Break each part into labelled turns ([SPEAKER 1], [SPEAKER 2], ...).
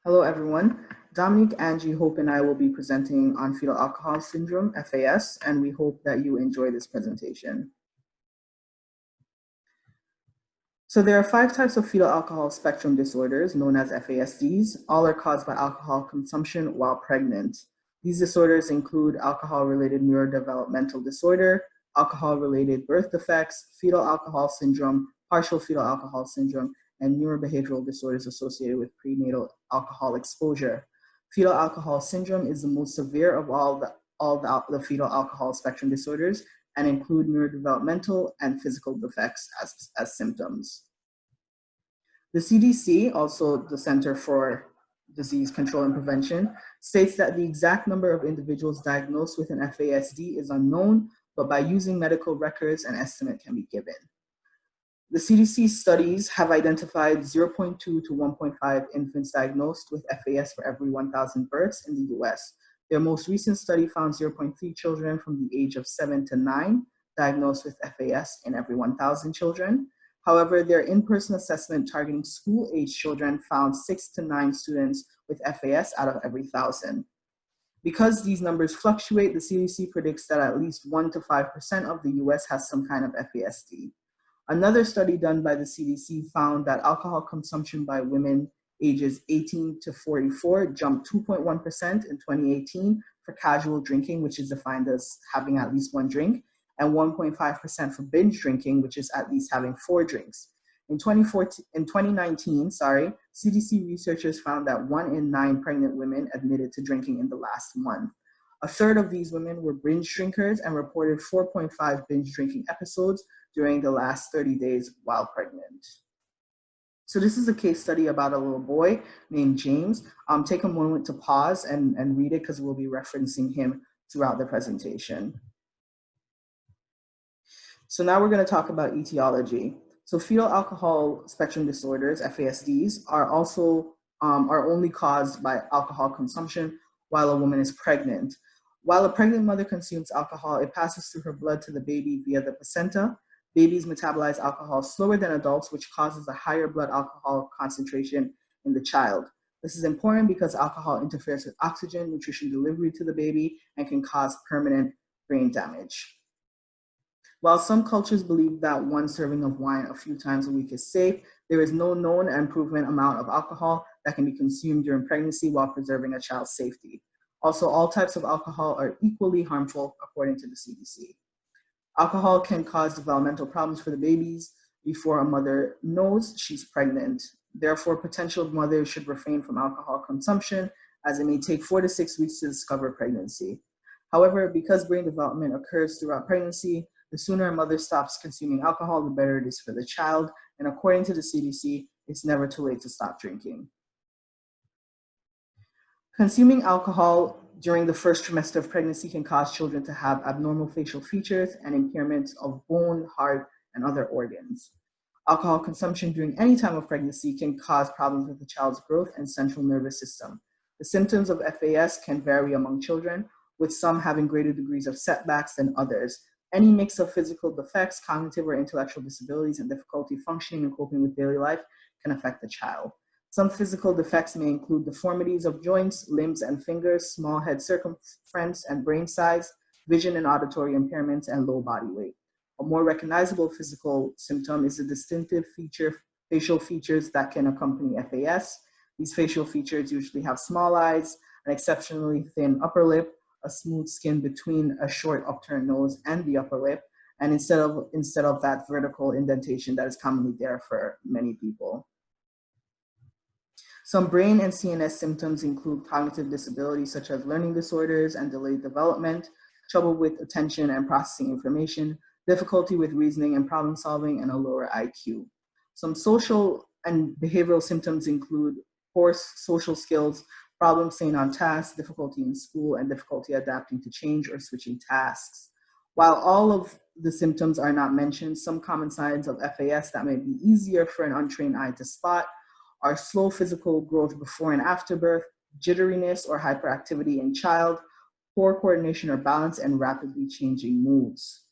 [SPEAKER 1] Hello, everyone. Dominique, Angie, Hope, and I will be presenting on fetal alcohol syndrome, FAS, and we hope that you enjoy this presentation. So there are 5 types of fetal alcohol spectrum disorders known as FASDs. All are caused by alcohol consumption while pregnant. These disorders include alcohol-related neurodevelopmental disorder, alcohol-related birth defects, fetal alcohol syndrome, partial fetal alcohol syndrome, and neurobehavioral disorders associated with prenatal alcohol exposure. Fetal alcohol syndrome is the most severe of all the fetal alcohol spectrum disorders and include neurodevelopmental and physical defects as symptoms. The CDC, also the Center for Disease Control and Prevention, states that the exact number of individuals diagnosed with an FASD is unknown, but by using medical records, an estimate can be given. The CDC studies have identified 0.2 to 1.5 infants diagnosed with FAS for every 1,000 births in the US. Their most recent study found 0.3 children from the age of 7 to 9 diagnosed with FAS in every 1,000 children. However, their in-person assessment targeting school-age children found 6 to 9 students with FAS out of every 1,000. Because these numbers fluctuate, the CDC predicts that at least 1 to 5% of the US has some kind of FASD. Another study done by the CDC found that alcohol consumption by women ages 18 to 44 jumped 2.1% in 2018 for casual drinking, which is defined as having at least 1 drink, and 1.5% for binge drinking, which is at least having 4 drinks. In 2019, CDC researchers found that 1 in 9 pregnant women admitted to drinking in the last month. A third of these women were binge drinkers and reported 4.5 binge drinking episodes during the last 30 days while pregnant. So this is a case study about a little boy named James. Take a moment to pause and read it because we'll be referencing him throughout the presentation. So now we're going to talk about etiology. So fetal alcohol spectrum disorders, FASDs, are only caused by alcohol consumption while a woman is pregnant. While a pregnant mother consumes alcohol, it passes through her blood to the baby via the placenta. Babies metabolize alcohol slower than adults, which causes a higher blood alcohol concentration in the child. This is important because alcohol interferes with oxygen nutrition delivery to the baby and can cause permanent brain damage. While some cultures believe that 1 serving of wine a few times a week is safe, there is no known and proven amount of alcohol that can be consumed during pregnancy while preserving a child's safety. Also, all types of alcohol are equally harmful according to the CDC. Alcohol can cause developmental problems for the babies before a mother knows she's pregnant. Therefore, potential mothers should refrain from alcohol consumption as it may take 4 to 6 weeks to discover pregnancy. However, because brain development occurs throughout pregnancy, the sooner a mother stops consuming alcohol, the better it is for the child. And according to the CDC, it's never too late to stop drinking. Consuming alcohol during the first trimester of pregnancy can cause children to have abnormal facial features and impairments of bone, heart, and other organs. Alcohol consumption during any time of pregnancy can cause problems with the child's growth and central nervous system. The symptoms of FAS can vary among children, with some having greater degrees of setbacks than others. Any mix of physical defects, cognitive or intellectual disabilities, and difficulty functioning and coping with daily life can affect the child. Some physical defects may include deformities of joints, limbs, and fingers, small head circumference and brain size, vision and auditory impairments, and low body weight. A more recognizable physical symptom is the distinctive facial features that can accompany FAS. These facial features usually have small eyes, an exceptionally thin upper lip, a smooth skin between a short upturned nose and the upper lip, and instead of that vertical indentation that is commonly there for many people. Some brain and CNS symptoms include cognitive disabilities such as learning disorders and delayed development, trouble with attention and processing information, difficulty with reasoning and problem solving, and a lower IQ. Some social and behavioral symptoms include poor social skills, problems staying on task, difficulty in school, and difficulty adapting to change or switching tasks. While all of the symptoms are not mentioned, some common signs of FAS that may be easier for an untrained eye to spot are slow physical growth before and after birth, jitteriness or hyperactivity in child, poor coordination or balance, and rapidly changing moods.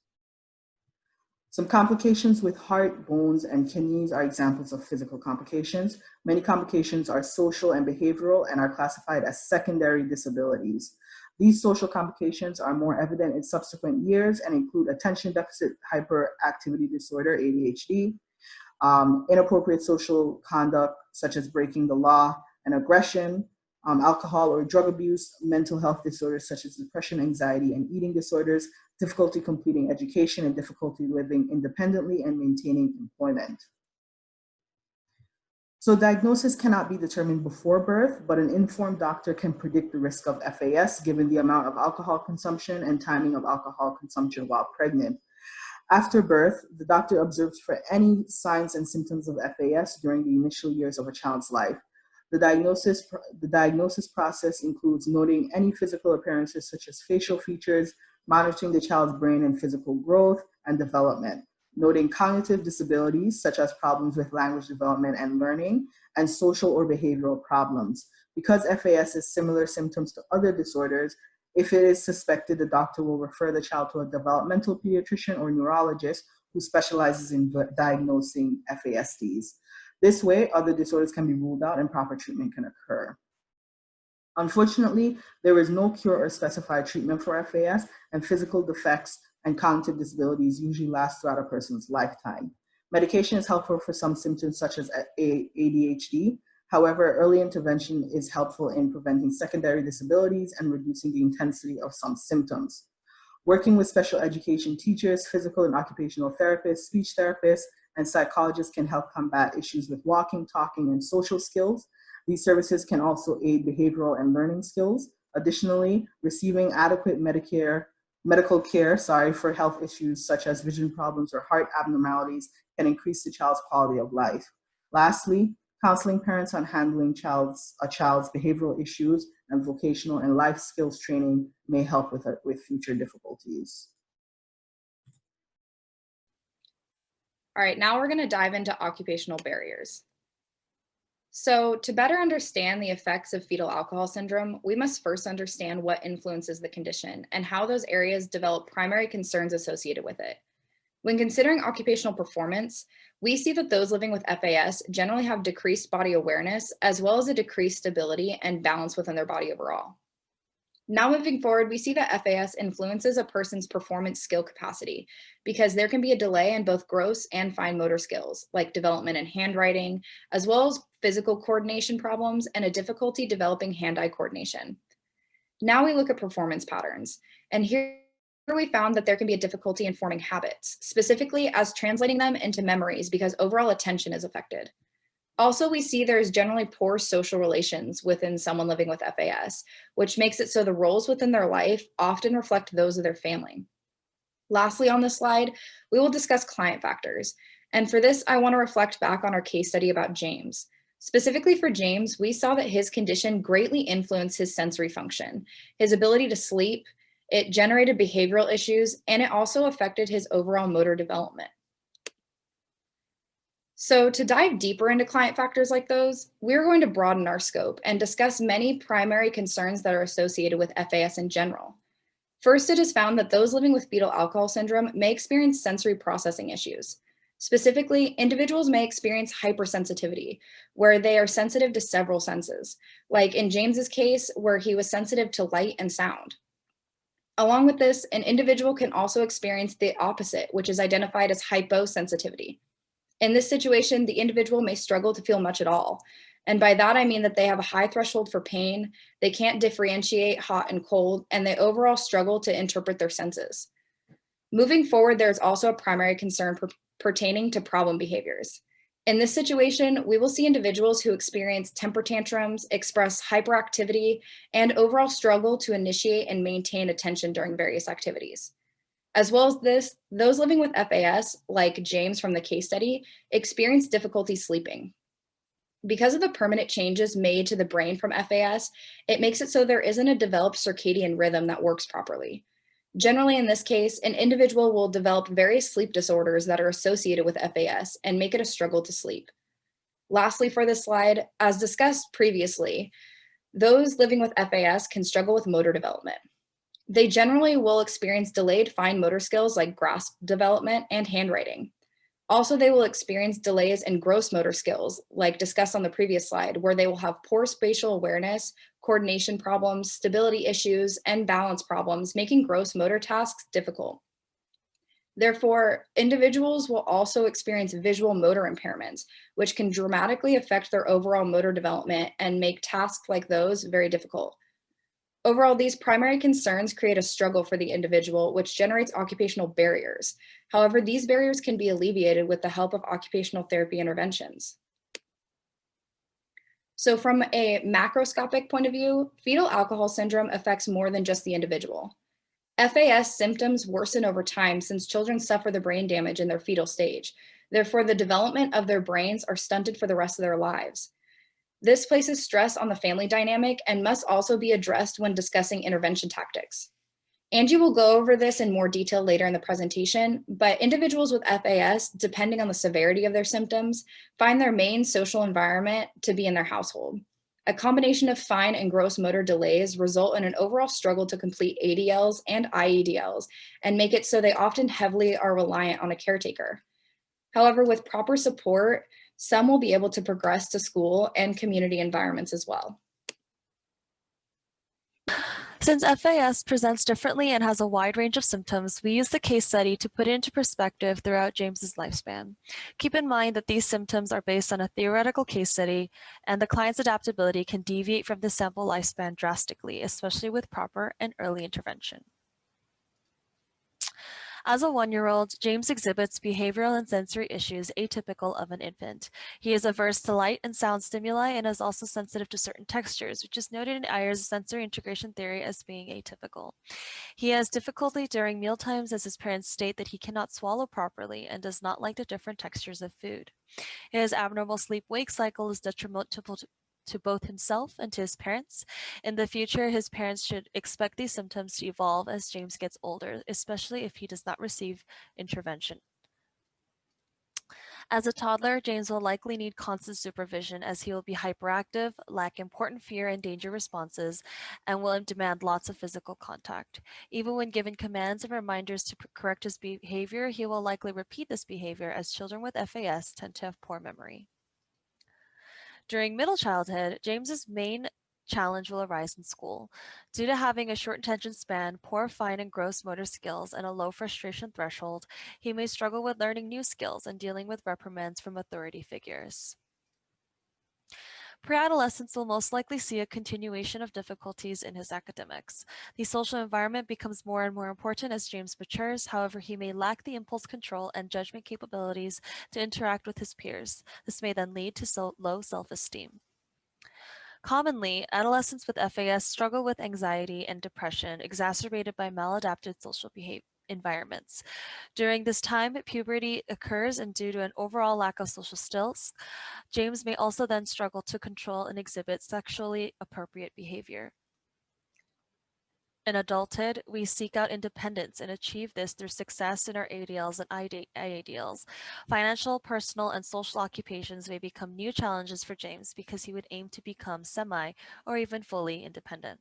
[SPEAKER 1] Some complications with heart, bones, and kidneys are examples of physical complications. Many complications are social and behavioral and are classified as secondary disabilities. These social complications are more evident in subsequent years and include attention deficit hyperactivity disorder, ADHD, inappropriate social conduct, such as breaking the law and aggression, alcohol or drug abuse, mental health disorders such as depression, anxiety, and eating disorders, difficulty completing education, and difficulty living independently and maintaining employment. So diagnosis cannot be determined before birth, but an informed doctor can predict the risk of FAS given the amount of alcohol consumption and timing of alcohol consumption while pregnant. After birth, the doctor observes for any signs and symptoms of FAS during the initial years of a child's life. The diagnosis process includes noting any physical appearances such as facial features, monitoring the child's brain and physical growth and development, noting cognitive disabilities such as problems with language development and learning, and social or behavioral problems. Because FAS has similar symptoms to other disorders, if it is suspected, the doctor will refer the child to a developmental pediatrician or neurologist who specializes in diagnosing FASDs. This way, other disorders can be ruled out and proper treatment can occur. Unfortunately, there is no cure or specified treatment for FAS, and physical defects and cognitive disabilities usually last throughout a person's lifetime. Medication is helpful for some symptoms such as ADHD. However, early intervention is helpful in preventing secondary disabilities and reducing the intensity of some symptoms. Working with special education teachers, physical and occupational therapists, speech therapists, and psychologists can help combat issues with walking, talking, and social skills. These services can also aid behavioral and learning skills. Additionally, receiving adequate medical care for health issues such as vision problems or heart abnormalities can increase the child's quality of life. Lastly, counseling parents on handling a child's behavioral issues and vocational and life skills training may help with future difficulties.
[SPEAKER 2] All right, now we're going to dive into occupational barriers. So to better understand the effects of fetal alcohol syndrome, we must first understand what influences the condition and how those areas develop primary concerns associated with it. When considering occupational performance, we see that those living with FAS generally have decreased body awareness, as well as a decreased stability and balance within their body overall. Now moving forward, we see that FAS influences a person's performance skill capacity because there can be a delay in both gross and fine motor skills, like development in handwriting, as well as physical coordination problems and a difficulty developing hand-eye coordination. Now we look at performance patterns, and here we found that there can be a difficulty in forming habits, specifically as translating them into memories because overall attention is affected. Also, we see there's generally poor social relations within someone living with FAS, which makes it so the roles within their life often reflect those of their family. Lastly, on this slide, we will discuss client factors. And for this, I want to reflect back on our case study about James. Specifically for James, we saw that his condition greatly influenced his sensory function, his ability to sleep, it generated behavioral issues, and it also affected his overall motor development. So to dive deeper into client factors like those, we're going to broaden our scope and discuss many primary concerns that are associated with FAS in general. First, it is found that those living with fetal alcohol syndrome may experience sensory processing issues. Specifically, individuals may experience hypersensitivity, where they are sensitive to several senses, like in James's case, where he was sensitive to light and sound. Along with this, an individual can also experience the opposite, which is identified as hyposensitivity. In this situation, the individual may struggle to feel much at all. And by that, I mean that they have a high threshold for pain, they can't differentiate hot and cold, and they overall struggle to interpret their senses. Moving forward, there's also a primary concern pertaining to problem behaviors. In this situation, we will see individuals who experience temper tantrums, express hyperactivity, and overall struggle to initiate and maintain attention during various activities. As well as this, those living with FAS, like James from the case study, experience difficulty sleeping. Because of the permanent changes made to the brain from FAS, it makes it so there isn't a developed circadian rhythm that works properly. Generally, in this case, an individual will develop various sleep disorders that are associated with FAS and make it a struggle to sleep. Lastly, for this slide, as discussed previously, those living with FAS can struggle with motor development. They generally will experience delayed fine motor skills like grasp development and handwriting. Also, they will experience delays in gross motor skills, like discussed on the previous slide, where they will have poor spatial awareness, coordination problems, stability issues, and balance problems, making gross motor tasks difficult. Therefore, individuals will also experience visual motor impairments, which can dramatically affect their overall motor development and make tasks like those very difficult. Overall, these primary concerns create a struggle for the individual, which generates occupational barriers. However, these barriers can be alleviated with the help of occupational therapy interventions. So from a macroscopic point of view, fetal alcohol syndrome affects more than just the individual. FAS symptoms worsen over time since children suffer the brain damage in their fetal stage. Therefore, the development of their brains are stunted for the rest of their lives. This places stress on the family dynamic and must also be addressed when discussing intervention tactics. Angie will go over this in more detail later in the presentation, but individuals with FAS, depending on the severity of their symptoms, find their main social environment to be in their household. A combination of fine and gross motor delays result in an overall struggle to complete ADLs and IEDLs and make it so they often heavily are reliant on a caretaker. However, with proper support, some will be able to progress to school and community environments as well.
[SPEAKER 3] Since FAS presents differently and has a wide range of symptoms, we use the case study to put it into perspective throughout James's lifespan. Keep in mind that these symptoms are based on a theoretical case study, and the client's adaptability can deviate from the sample lifespan drastically, especially with proper and early intervention. As a 1-year-old, James exhibits behavioral and sensory issues atypical of an infant. He is averse to light and sound stimuli and is also sensitive to certain textures, which is noted in Ayer's sensory integration theory as being atypical. He has difficulty during mealtimes as his parents state that he cannot swallow properly and does not like the different textures of food. His abnormal sleep-wake cycle is detrimental to both himself and to his parents. In the future, his parents should expect these symptoms to evolve as James gets older, especially if he does not receive intervention. As a toddler, James will likely need constant supervision as he will be hyperactive, lack important fear and danger responses, and will demand lots of physical contact. Even when given commands and reminders to correct his behavior, he will likely repeat this behavior as children with FAS tend to have poor memory. During middle childhood, James's main challenge will arise in school. Due to having a short attention span, poor fine and gross motor skills, and a low frustration threshold, he may struggle with learning new skills and dealing with reprimands from authority figures. Pre-adolescence will most likely see a continuation of difficulties in his academics. The social environment becomes more and more important as James matures. However, he may lack the impulse control and judgment capabilities to interact with his peers. This may then lead to low self-esteem. Commonly, adolescents with FAS struggle with anxiety and depression exacerbated by maladapted social environments. During this time, puberty occurs, and due to an overall lack of social skills, James may also then struggle to control and exhibit sexually appropriate behavior. In adulthood, we seek out independence and achieve this through success in our ADLs and IADLs. Financial, personal, and social occupations may become new challenges for James because he would aim to become semi or even fully independent.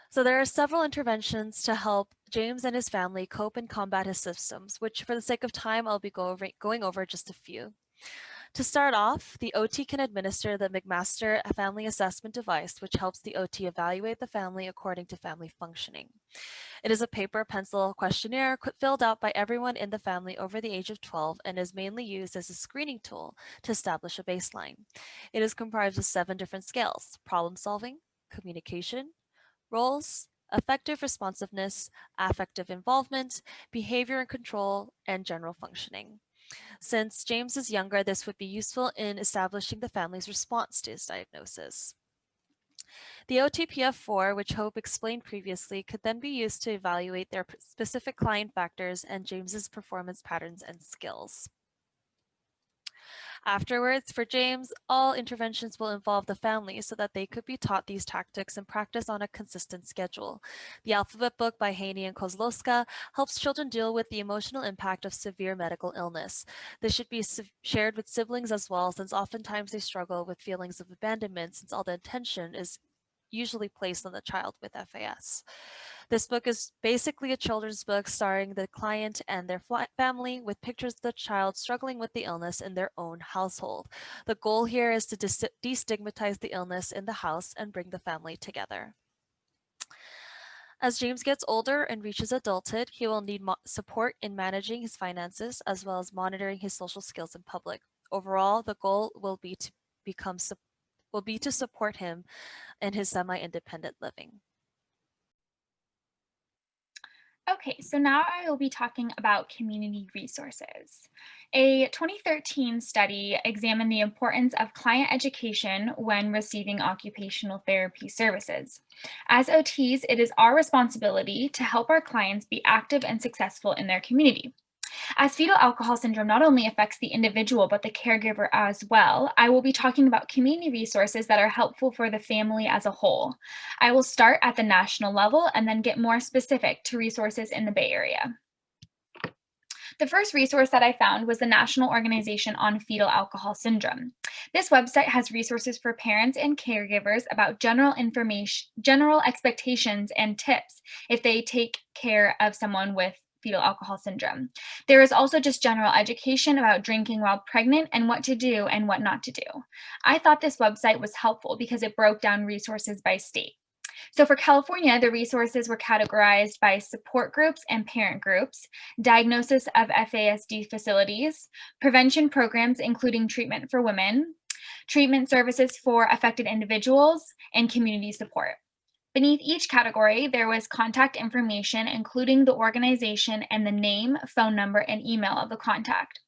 [SPEAKER 3] So there are several interventions to help James and his family cope and combat his symptoms, which for the sake of time, I'll be going over just a few. To start off, the OT can administer the McMaster Family Assessment Device, which helps the OT evaluate the family according to family functioning. It is a paper pencil questionnaire filled out by everyone in the family over the age of 12 and is mainly used as a screening tool to establish a baseline. It is comprised of 7 different scales: problem solving, communication, roles, affective responsiveness, affective involvement, behavior and control, and general functioning. Since James is younger, this would be useful in establishing the family's response to his diagnosis. The OTPF4, which Hope explained previously, could then be used to evaluate their specific client factors and James's performance patterns and skills. Afterwards, for James, all interventions will involve the family so that they could be taught these tactics and practice on a consistent schedule. The alphabet book by Haney and Kozlowska helps children deal with the emotional impact of severe medical illness. This should be shared with siblings as well, since oftentimes they struggle with feelings of abandonment, since all the attention is usually placed on the child with FAS. This book is basically a children's book starring the client and their family with pictures of the child struggling with the illness in their own household. The goal here is to destigmatize the illness in the house and bring the family together. As James gets older and reaches adulthood, he will need support in managing his finances as well as monitoring his social skills in public. Overall, the goal will be to support him in his semi-independent living.
[SPEAKER 4] Okay, so now I will be talking about community resources. A 2013 study examined the importance of client education when receiving occupational therapy services. As OTs, it is our responsibility to help our clients be active and successful in their community. As fetal alcohol syndrome not only affects the individual, but the caregiver as well, I will be talking about community resources that are helpful for the family as a whole. I will start at the national level and then get more specific to resources in the Bay Area. The first resource that I found was the National Organization on Fetal Alcohol Syndrome. This website has resources for parents and caregivers about general information, general expectations and tips if they take care of someone with fetal alcohol syndrome. There is also just general education about drinking while pregnant and what to do and what not to do. I thought this website was helpful because it broke down resources by state. So for California, the resources were categorized by support groups and parent groups, diagnosis of FASD facilities, prevention programs including treatment for women, treatment services for affected individuals, and community support. Beneath each category, there was contact information, including the organization and the name, phone number, and email of the contact.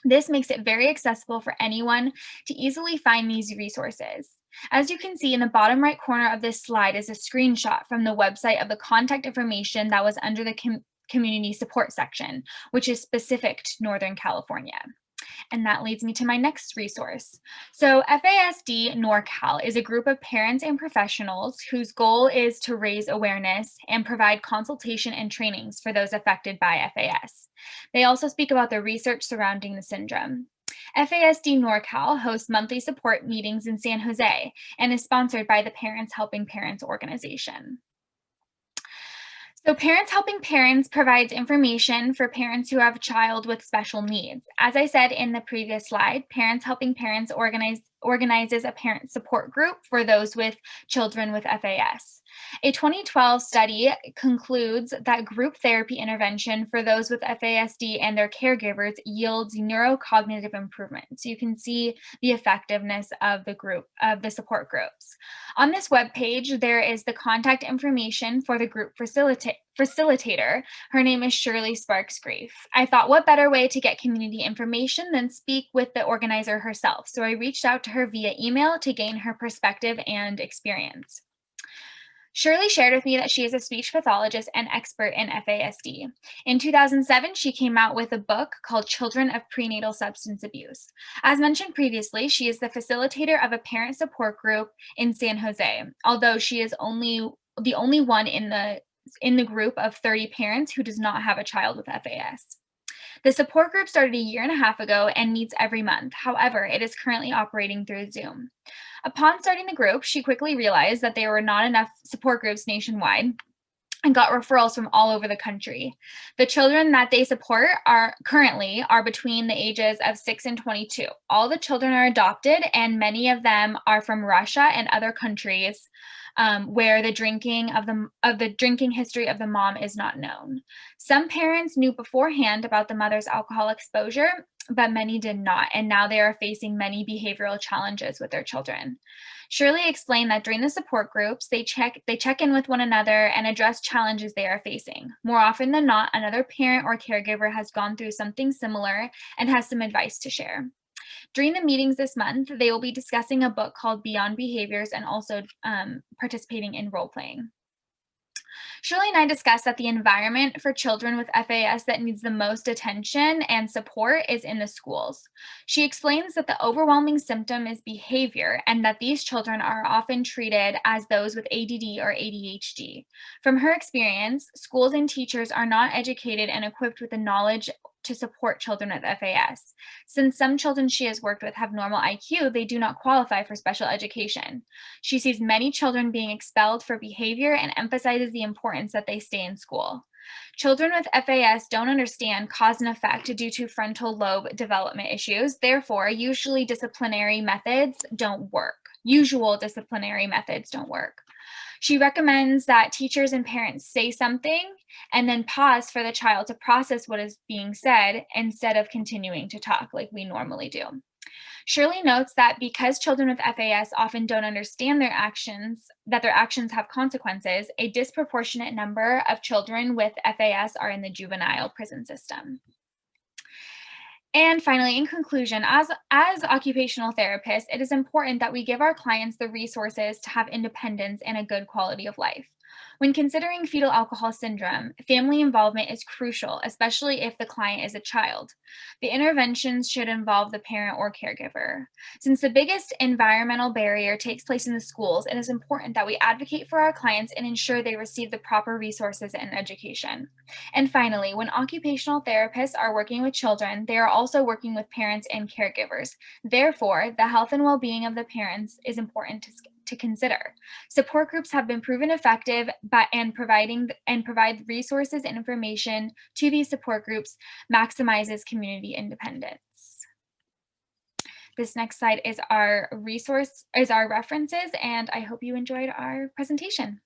[SPEAKER 4] This makes it very accessible for anyone to easily find these resources. As you can see in the bottom right corner of this slide is a screenshot from the website of the contact information that was under the community support section, which is specific to Northern California. And that leads me to my next resource. So FASD NorCal is a group of parents and professionals whose goal is to raise awareness and provide consultation and trainings for those affected by FAS. They also speak about the research surrounding the syndrome. FASD NorCal hosts monthly support meetings in San Jose and is sponsored by the Parents Helping Parents organization. So Parents Helping Parents provides information for parents who have a child with special needs. As I said in the previous slide, Parents Helping Parents organizes a parent support group for those with children with FAS. A 2012 study concludes that group therapy intervention for those with FASD and their caregivers yields neurocognitive improvement. So you can see the effectiveness of the support groups. On this webpage, there is the contact information for the group facilitator. Her name is Shirley Sparks Grief. I thought, what better way to get community information than speak with the organizer herself? So I reached out to her via email to gain her perspective and experience. Shirley shared with me that she is a speech pathologist and expert in FASD. In 2007, she came out with a book called Children of Prenatal Substance Abuse. As mentioned previously, she is the facilitator of a parent support group in San Jose, although she is the only one in the group of 30 parents who does not have a child with FAS. The support group started a year and a half ago and meets every month. However, it is currently operating through Zoom. Upon starting the group, she quickly realized that there were not enough support groups nationwide and got referrals from all over the country. The children that they support are between the ages of 6 and 22. All the children are adopted, and many of them are from Russia and other countries where the drinking history of the mom is not known. Some parents knew beforehand about the mother's alcohol exposure, but many did not, and now they are facing many behavioral challenges with their children. Shirley explained that during the support groups, they check in with one another and address challenges they are facing. More often than not, another parent or caregiver has gone through something similar and has some advice to share. During the meetings this month, they will be discussing a book called Beyond Behaviors and also participating in role playing. Shirley and I discussed that the environment for children with FAS that needs the most attention and support is in the schools. She explains that the overwhelming symptom is behavior and that these children are often treated as those with ADD or ADHD. From her experience, schools and teachers are not educated and equipped with the knowledge to support children with FAS. Since some children she has worked with have normal IQ, they do not qualify for special education. She sees many children being expelled for behavior and emphasizes the importance that they stay in school. Children with FAS don't understand cause and effect due to frontal lobe development issues. Therefore, usual disciplinary methods don't work. She recommends that teachers and parents say something and then pause for the child to process what is being said instead of continuing to talk like we normally do. Shirley notes that because children with FAS often don't understand their actions have consequences, a disproportionate number of children with FAS are in the juvenile prison system. And finally, in conclusion, as occupational therapists, it is important that we give our clients the resources to have independence and a good quality of life. When considering fetal alcohol syndrome, family involvement is crucial, especially if the client is a child. The interventions should involve the parent or caregiver. Since the biggest environmental barrier takes place in the schools, it is important that we advocate for our clients and ensure they receive the proper resources and education. And finally, when occupational therapists are working with children, they are also working with parents and caregivers. Therefore, the health and well-being of the parents is important to consider. Support groups have been proven effective and provide resources and information to these support groups maximizes community independence. This next slide is our references, and I hope you enjoyed our presentation.